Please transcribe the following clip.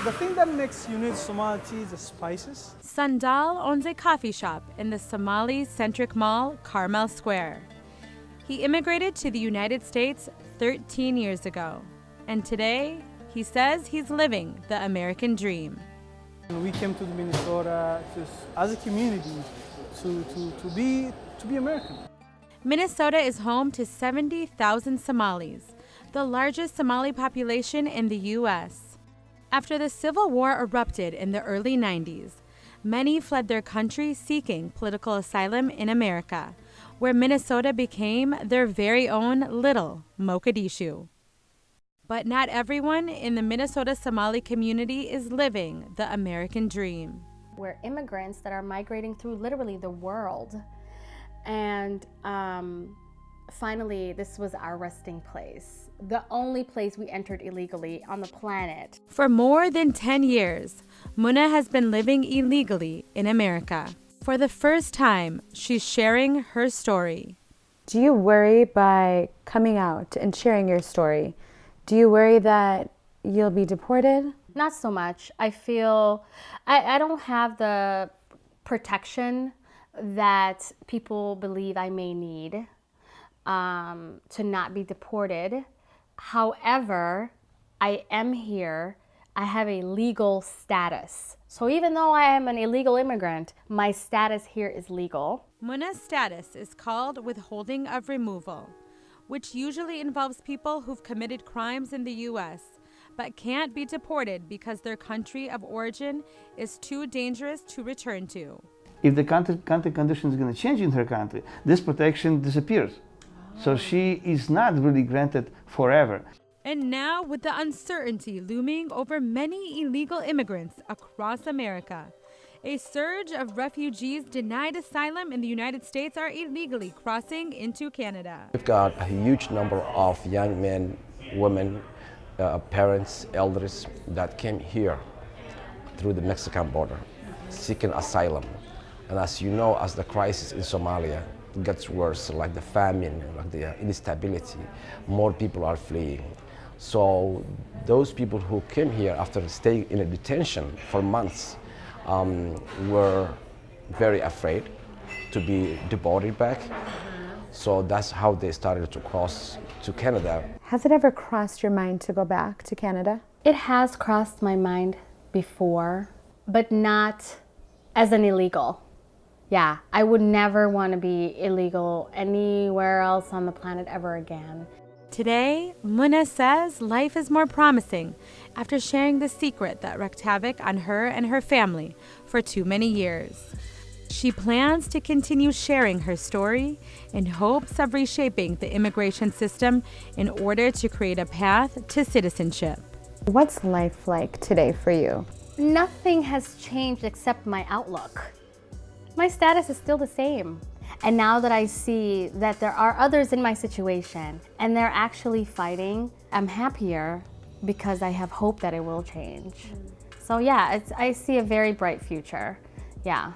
The thing that makes unique Somali tea is the spices. Sandal owns a coffee shop in the Somali-centric mall, Carmel Square. He immigrated to the United States 13 years ago, and today he says he's living the American dream. And we came to Minnesota just as a community to be American. Minnesota is home to 70,000 Somalis, the largest Somali population in the U.S. After the Civil War erupted in the early 90s, many fled their country seeking political asylum in America, where Minnesota became their very own little Mogadishu. But not everyone in the Minnesota Somali community is living the American dream. We're immigrants that are migrating through literally the world. And finally, this was our resting place. The only place we entered illegally on the planet. For more than 10 years, Muna has been living illegally in America. For the first time, she's sharing her story. Do you worry by coming out and sharing your story? Do you worry that you'll be deported? Not so much. I feel I don't have the protection that people believe I may need to not be deported. However, I am here. I have a legal status. So even though I am an illegal immigrant, my status here is legal. Muna's status is called withholding of removal, which usually involves people who've committed crimes in the U.S. but can't be deported because their country of origin is too dangerous to return to. If the country condition is going to change in her country, this protection disappears. So she is not really granted forever. And now, with the uncertainty looming over many illegal immigrants across America, a surge of refugees denied asylum in the United States are illegally crossing into Canada. We've got a huge number of young men, women, parents, elders that came here through the Mexican border seeking asylum. And as you know, as the crisis in Somalia gets worse, like the famine, like the instability, more people are fleeing. So those people who came here after staying in a detention for months were very afraid to be deported back. So that's how they started to cross to Canada. Has it ever crossed your mind to go back to Canada? It has crossed my mind before, but not as an illegal. Yeah, I would never want to be illegal anywhere else on the planet ever again. Today, Muna says life is more promising after sharing the secret that wreaked havoc on her and her family for too many years. She plans to continue sharing her story in hopes of reshaping the immigration system in order to create a path to citizenship. What's life like today for you? Nothing has changed except my outlook. My status is still the same. And now that I see that there are others in my situation and they're actually fighting, I'm happier because I have hope that it will change. So yeah, I see a very bright future. Yeah.